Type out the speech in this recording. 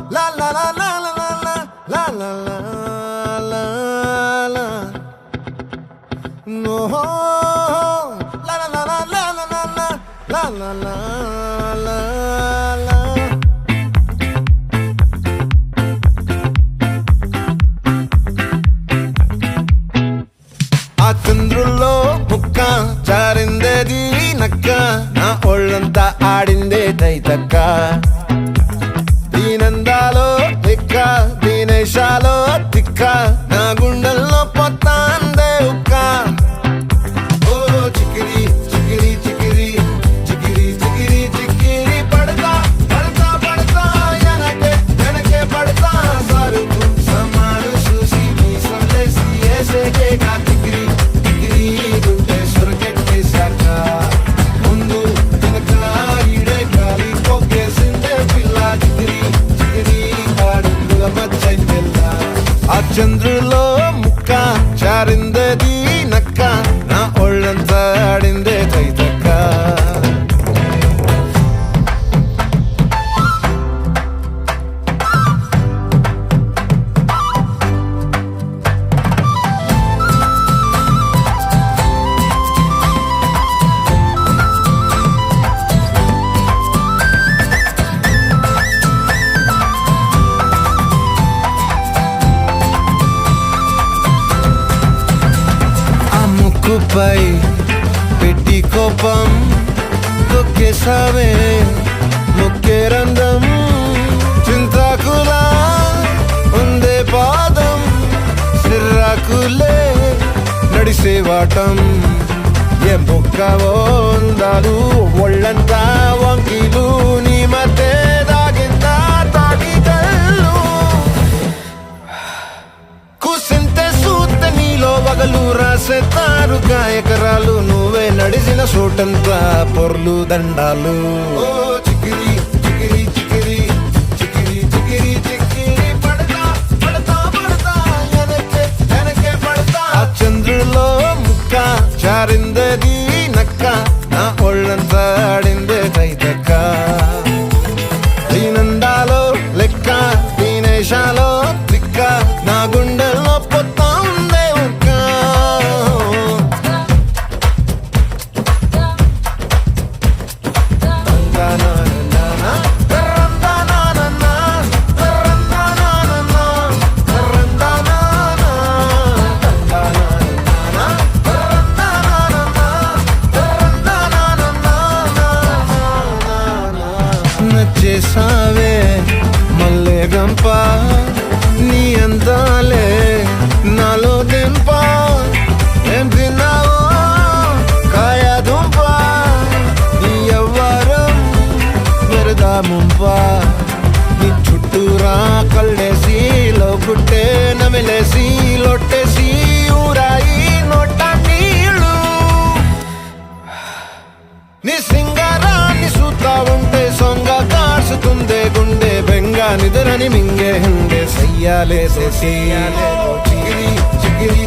La la la la la la la la la la la. No. La la la la la la la la la la la la. ఆ చంద్రుల్లో ముక్క చారిందేది నక్క నా ఒళ్ళంతా ఆడిందే తైతక్క దీనందాలో తిక్క దీనేశాలో తిక్క నా గుండెల్లో పొత్తాందే ఉక్క ఓ చికిరి చికిరి చికిరి చికిరి చికిరి చికిరి పడతా పడతా పడతా వెనకే పడతా సరుకు సమాను చూసి మీ సందేశి ఏసేకే కా చికిరి చికిరి గుండె సురకెట్టేశాక ముందు వెనక ఈడే గాలి పొగ్గేసిందే పిల్ల చికిరి చికిరి ఆడుగుల మచ్చై పిల్ల ఆ చంద్రులో ముక్క చారిందేది నక్క నా ఒళ్ళంతా ఆడిందే తైతక్క ముక్కుపై పెట్టి కోపం తొక్కేసావే ముక్కే రంధం చింతాకులా ఉందే పాదం సిర్రాకులే నడిసే వాటం ఏ బొక్కవో ఉందాలు ఒళ్ళంతా వంకీలు నీ మధ్య దాగిందా తాగిదల్లు కూసింతే సూత్త నీలో వగలు రాసేతారు గాయకరాలు నువ్వే నడిసిన చోటంతా పొర్లు దండాలు ఓ చికిరి చికిరి చికిరి చికిరి చికిరి చికిరి పడతా పడతా పడతా వెనకే పడతా ఆ చంద్రులో ముక్క చారిందేది నక్క నా ఒళ్ళంతా ఆడిందే తైతక్క దీనందాలో లెక్క దీనేశాలో తిక్క నా గుండెల్లో పొత్తా ఉందే ఉక్క నచ్చేసావే మల్లె గంప నీ అందాలే నాలో దెంప ఏం తిన్నావో కాయ దుంప నీ ఎవ్వరం మెరదా ముంప నీ చుట్టూరా కళ్ళేసి లోకుట్టే నమిలేసి లొట్టేసి ఊరాయి నోట నీళ్ళు నీ సింగారాన్ని చూస్తా ఉంటే సొంగ కాసుకుందే గుండె బెంగ నిద్రని మింగే హంగే సయ్యాలే చికిరి చికిరి